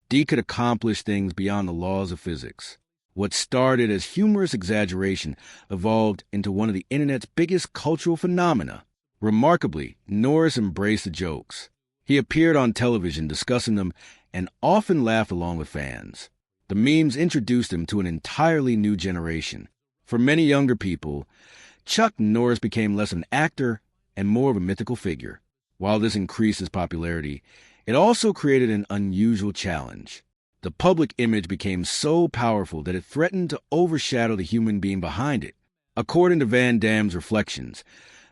Deke could accomplish things beyond the laws of physics. What started as humorous exaggeration evolved into one of the internet's biggest cultural phenomena. Remarkably, Norris embraced the jokes. He appeared on television discussing them and often laughed along with fans. The memes introduced him to an entirely new generation. For many younger people, Chuck Norris became less an actor and more of a mythical figure. While this increased his popularity, it also created an unusual challenge. The public image became so powerful that it threatened to overshadow the human being behind it. According to Van Damme's reflections,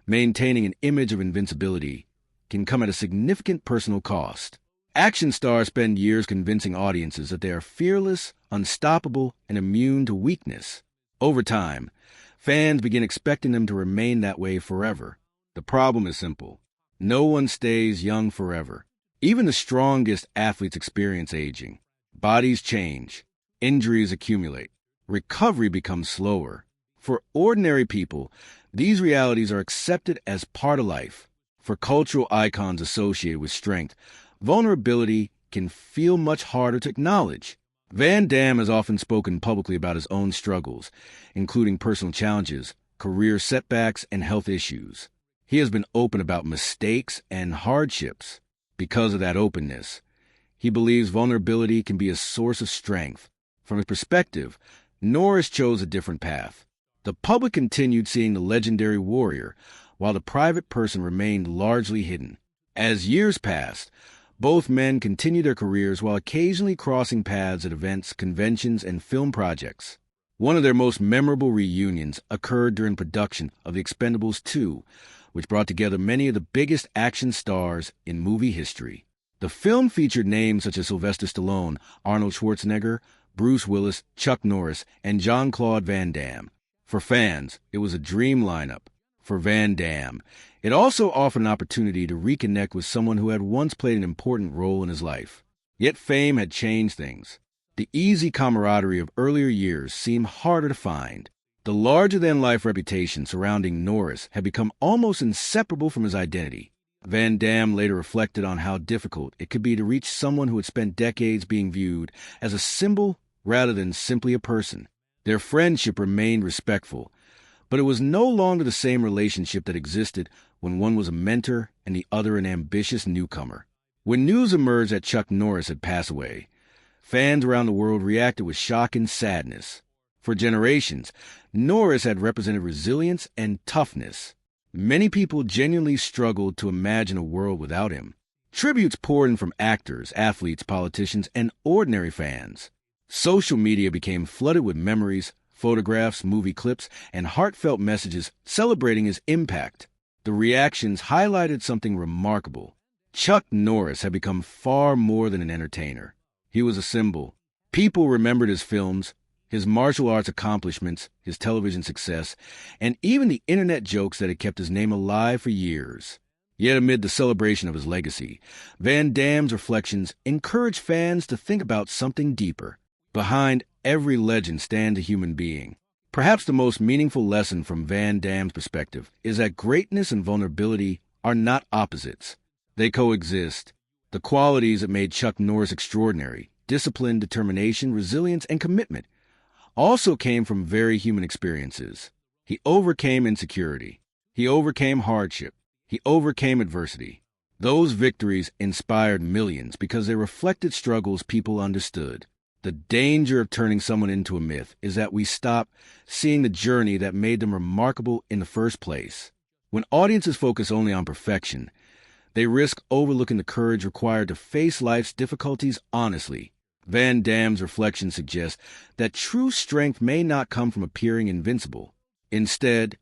maintaining an image of invincibility can come at a significant personal cost. Action stars spend years convincing audiences that they are fearless, unstoppable, and immune to weakness. Over time, fans begin expecting them to remain that way forever. The problem is simple. No one stays young forever. Even the strongest athletes experience aging. Bodies change. Injuries accumulate. Recovery becomes slower. For ordinary people, these realities are accepted as part of life. For cultural icons associated with strength, vulnerability can feel much harder to acknowledge. Van Damme has often spoken publicly about his own struggles, including personal challenges, career setbacks, and health issues. He has been open about mistakes and hardships. Because of that openness, he believes vulnerability can be a source of strength. From his perspective, Norris chose a different path. The public continued seeing the legendary warrior, while the private person remained largely hidden. As years passed, both men continued their careers while occasionally crossing paths at events, conventions, and film projects. One of their most memorable reunions occurred during production of The Expendables 2, which brought together many of the biggest action stars in movie history. The film featured names such as Sylvester Stallone, Arnold Schwarzenegger, Bruce Willis, Chuck Norris, and Jean-Claude Van Damme. For fans, it was a dream lineup. For Van Damme, it also offered an opportunity to reconnect with someone who had once played an important role in his life. Yet fame had changed things. The easy camaraderie of earlier years seemed harder to find. The larger-than-life reputation surrounding Norris had become almost inseparable from his identity. Van Damme later reflected on how difficult it could be to reach someone who had spent decades being viewed as a symbol rather than simply a person. Their friendship remained respectful, but it was no longer the same relationship that existed when one was a mentor and the other an ambitious newcomer. When news emerged that Chuck Norris had passed away, fans around the world reacted with shock and sadness. For generations, Norris had represented resilience and toughness. Many people genuinely struggled to imagine a world without him. Tributes poured in from actors, athletes, politicians, and ordinary fans. Social media became flooded with memories, photographs, movie clips, and heartfelt messages celebrating his impact. The reactions highlighted something remarkable. Chuck Norris had become far more than an entertainer. He was a symbol. People remembered his films, his martial arts accomplishments, his television success, and even the internet jokes that had kept his name alive for years. Yet amid the celebration of his legacy, Van Damme's reflections encouraged fans to think about something deeper. Behind every legend stands a human being. Perhaps the most meaningful lesson from Van Damme's perspective is that greatness and vulnerability are not opposites. They coexist. The qualities that made Chuck Norris extraordinary, discipline, determination, resilience, and commitment, also came from very human experiences. He overcame insecurity. He overcame hardship. He overcame adversity. Those victories inspired millions because they reflected struggles people understood. The danger of turning someone into a myth is that we stop seeing the journey that made them remarkable in the first place. When audiences focus only on perfection, they risk overlooking the courage required to face life's difficulties honestly. Van Damme's reflection suggests that true strength may not come from appearing invincible. Instead,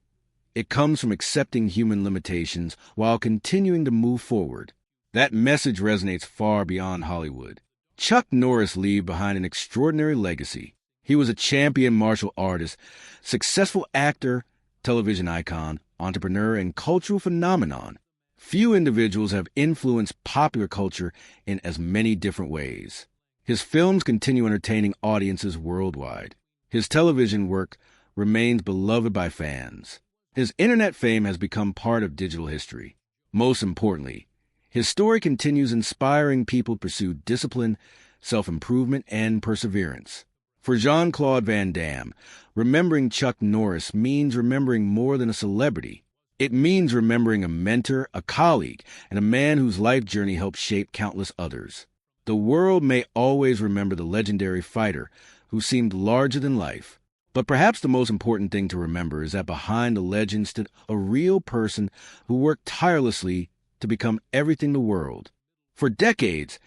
it comes from accepting human limitations while continuing to move forward. That message resonates far beyond Hollywood. Chuck Norris left behind an extraordinary legacy. He was a champion martial artist, successful actor, television icon, entrepreneur, and cultural phenomenon. Few individuals have influenced popular culture in as many different ways. His films continue entertaining audiences worldwide. His television work remains beloved by fans. His internet fame has become part of digital history. Most importantly, his story continues inspiring people to pursue discipline, self-improvement, and perseverance. For Jean-Claude Van Damme, remembering Chuck Norris means remembering more than a celebrity. It means remembering a mentor, a colleague, and a man whose life journey helped shape countless others. The world may always remember the legendary fighter who seemed larger than life. But perhaps the most important thing to remember is that behind the legend stood a real person who worked tirelessly to become everything the world. For decades,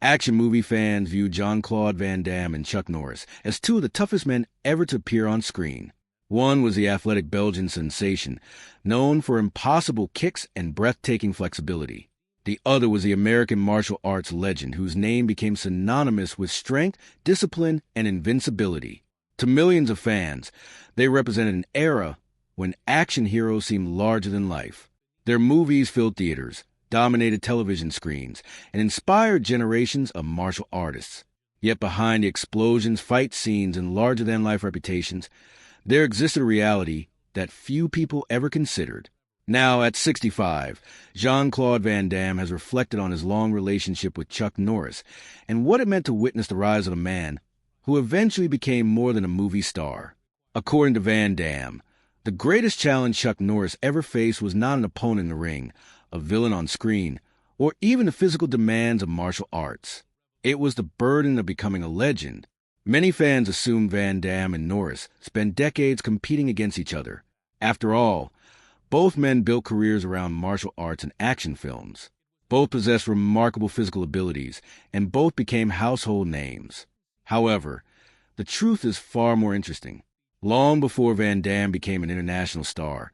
action movie fans viewed Jean-Claude Van Damme and Chuck Norris as two of the toughest men ever to appear on screen. One was the athletic Belgian sensation, known for impossible kicks and breathtaking flexibility. The other was the American martial arts legend whose name became synonymous with strength, discipline, and invincibility. To millions of fans, they represented an era when action heroes seemed larger than life. Their movies filled theaters, dominated television screens, and inspired generations of martial artists. Yet behind the explosions, fight scenes, and larger-than-life reputations, there existed a reality that few people ever considered. Now, at 65, Jean-Claude Van Damme has reflected on his long relationship with Chuck Norris and what it meant to witness the rise of a man who eventually became more than a movie star. According to Van Damme, the greatest challenge Chuck Norris ever faced was not an opponent in the ring, a villain on screen, or even the physical demands of martial arts. It was the burden of becoming a legend. Many fans assume Van Damme and Norris spent decades competing against each other. After all, both men built careers around martial arts and action films. Both possessed remarkable physical abilities, and both became household names. However, the truth is far more interesting. Long before Van Damme became an international star,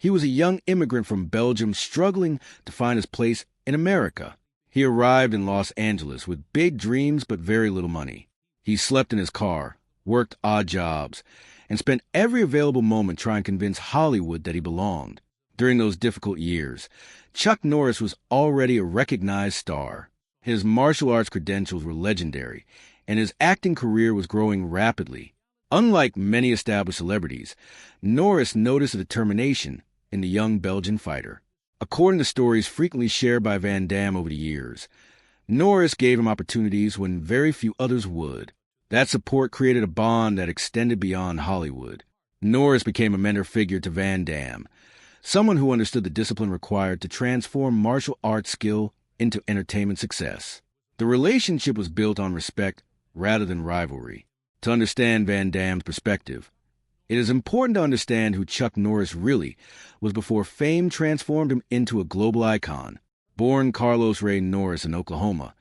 he was a young immigrant from Belgium struggling to find his place in America. He arrived in Los Angeles with big dreams but very little money. He slept in his car, worked odd jobs, and spent every available moment trying to convince Hollywood that he belonged. During those difficult years, Chuck Norris was already a recognized star. His martial arts credentials were legendary, and his acting career was growing rapidly. Unlike many established celebrities, Norris noticed a determination in the young Belgian fighter. According to stories frequently shared by Van Damme over the years, Norris gave him opportunities when very few others would. That support created a bond that extended beyond Hollywood. Norris became a mentor figure to Van Damme, someone who understood the discipline required to transform martial arts skill into entertainment success. The relationship was built on respect rather than rivalry. To understand Van Damme's perspective, it is important to understand who Chuck Norris really was before fame transformed him into a global icon. Born Carlos Ray Norris in Oklahoma,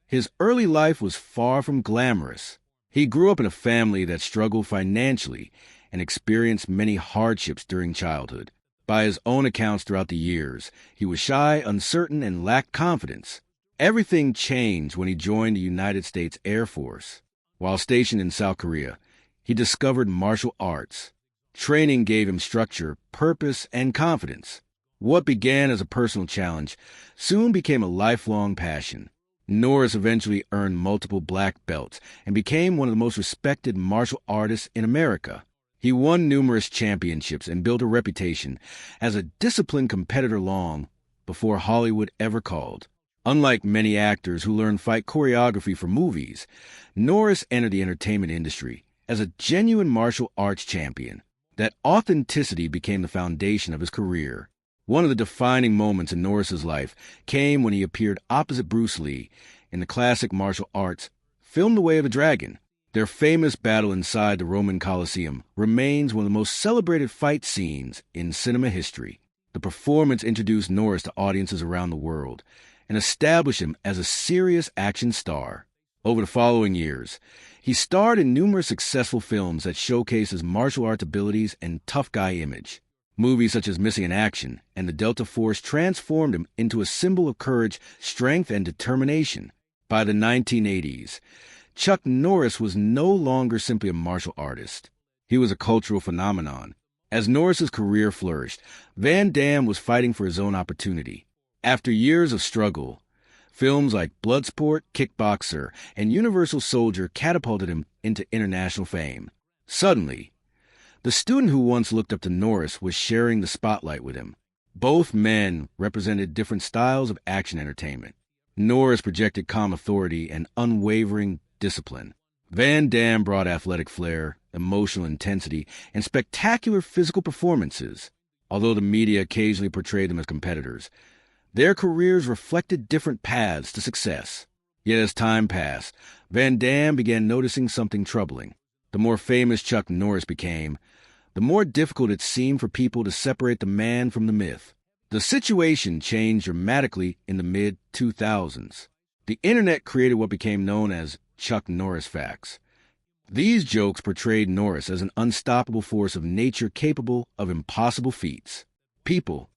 his early life was far from glamorous. He grew up in a family that struggled financially and experienced many hardships during childhood. By his own accounts throughout the years, he was shy, uncertain, and lacked confidence. Everything changed when he joined the United States Air Force. While stationed in South Korea, he discovered martial arts. Training gave him structure, purpose, and confidence. What began as a personal challenge soon became a lifelong passion. Norris eventually earned multiple black belts and became one of the most respected martial artists in America. He won numerous championships and built a reputation as a disciplined competitor long before Hollywood ever called. Unlike many actors who learn fight choreography for movies, Norris entered the entertainment industry as a genuine martial arts champion. That authenticity became the foundation of his career. One of the defining moments in Norris's life came when he appeared opposite Bruce Lee in the classic martial arts film The Way of the Dragon. Their famous battle inside the Roman Colosseum remains one of the most celebrated fight scenes in cinema history. The performance introduced Norris to audiences around the world and established him as a serious action star. Over the following years, he starred in numerous successful films that showcased his martial arts abilities and tough guy image. Movies such as Missing in Action and The Delta Force transformed him into a symbol of courage, strength, and determination. By the 1980s, Chuck Norris was no longer simply a martial artist. He was a cultural phenomenon. As Norris's career flourished, Van Damme was fighting for his own opportunity. After years of struggle, films like Bloodsport, Kickboxer, and Universal Soldier catapulted him into international fame. Suddenly, the student who once looked up to Norris was sharing the spotlight with him. Both men represented different styles of action entertainment. Norris projected calm authority and unwavering discipline. Van Damme brought athletic flair, emotional intensity, and spectacular physical performances. Although the media occasionally portrayed them as competitors, their careers reflected different paths to success. Yet as time passed, Van Damme began noticing something troubling. The more famous Chuck Norris became, the more difficult it seemed for people to separate the man from the myth. The situation changed dramatically in the mid-2000s. The internet created what became known as Chuck Norris facts. These jokes portrayed Norris as an unstoppable force of nature capable of impossible feats. People,